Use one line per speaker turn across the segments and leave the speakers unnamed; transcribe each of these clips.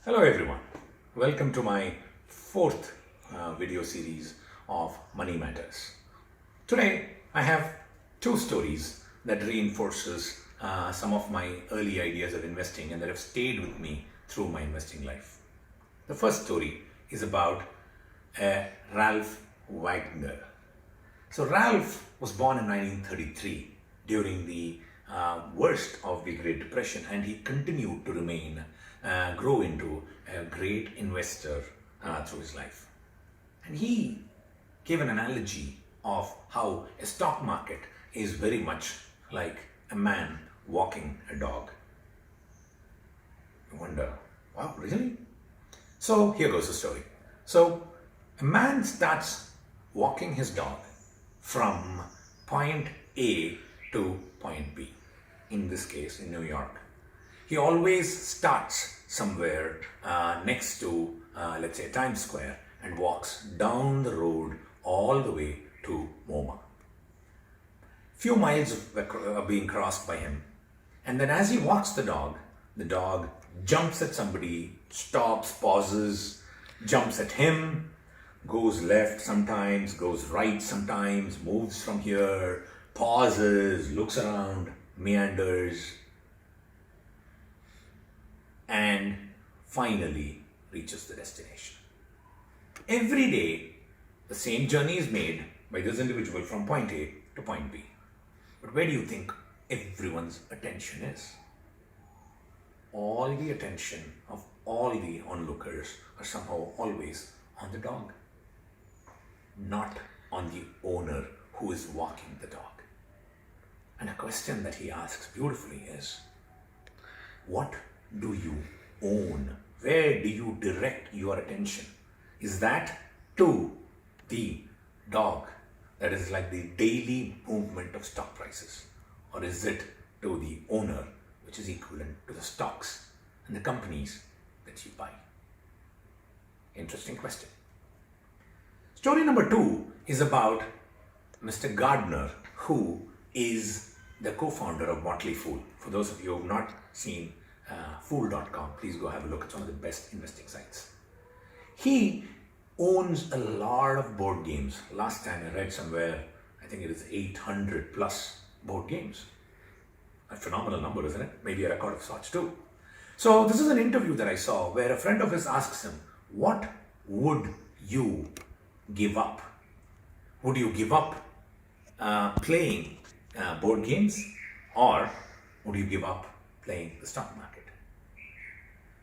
Hello everyone, welcome to my fourth video series of Money Matters. Today I have two stories that reinforces some of my early ideas of investing and that have stayed with me through my investing life. The first story is about Ralph Wagner. So Ralph was born in 1933 during the worst of the Great Depression, and he continued to grow into a great investor through his life. And he gave an analogy of how a stock market is very much like a man walking a dog. You wonder, wow, really? So here goes the story. So a man starts walking his dog from point A to point B, in this case in New York. He always starts somewhere next to, let's say, Times Square and walks down the road all the way to MoMA. Few miles are being crossed by him, and then as he walks the dog jumps at somebody, stops, pauses, jumps at him, goes left sometimes, goes right sometimes, moves from here, pauses, looks around, meanders, and finally reaches the destination. Every day, the same journey is made by this individual from point A to point B. But where do you think everyone's attention is? All the attention of all the onlookers are somehow always on the dog, not on the owner who is walking the dog. And a question that he asks beautifully is, what do you own? Where do you direct your attention? Is that to the dog, that is like the daily movement of stock prices? Or is it to the owner, which is equivalent to the stocks and the companies that you buy? Interesting question. Story number 2 is about Mr. Gardner, who is the co-founder of Motley Fool. For those of you who have not seen Fool.com, please go have a look at some of the best investing sites. He owns a lot of board games. Last time I read somewhere, I think it is 800 plus board games. A phenomenal number, isn't it? Maybe a record of sorts too. So this is an interview that I saw where a friend of his asks him, what would you give up? Would you give up playing board games, or would you give up playing the stock market?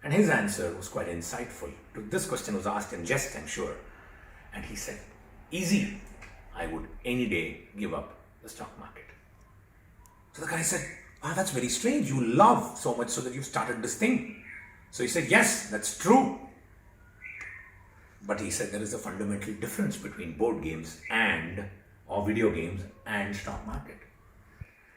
And his answer was quite insightful. This question was asked in jest, I'm sure. And he said, easy, I would any day give up the stock market. So the guy said, that's very strange. You love so much so that you started this thing. So he said, yes, that's true. But he said there is a fundamental difference between board games or video games and stock market.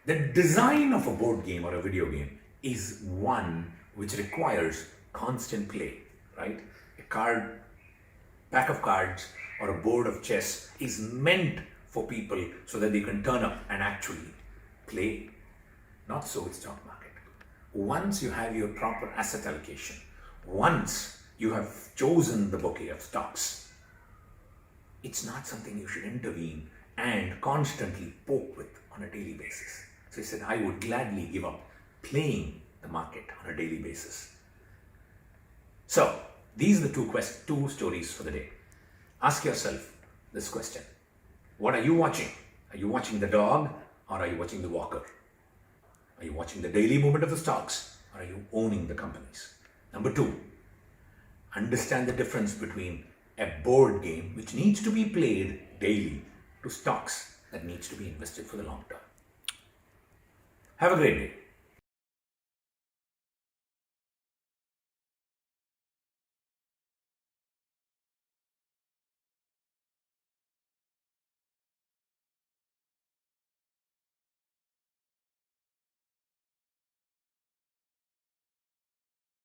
The design of a board game or a video game is one which requires constant play, right? A pack of cards or a board of chess is meant for people so that they can turn up and actually play. Not so with stock market. Once you have your proper asset allocation, once you have chosen the bouquet of stocks, it's not something you should intervene and constantly poke with on a daily basis. So he said, I would gladly give up playing the market on a daily basis. So these are the two stories for the day. Ask yourself this question. What are you watching? Are you watching the dog, or are you watching the walker? Are you watching the daily movement of the stocks, or are you owning the companies? Number 2, understand the difference between a board game which needs to be played daily to stocks that needs to be invested for the long term. Have a great day.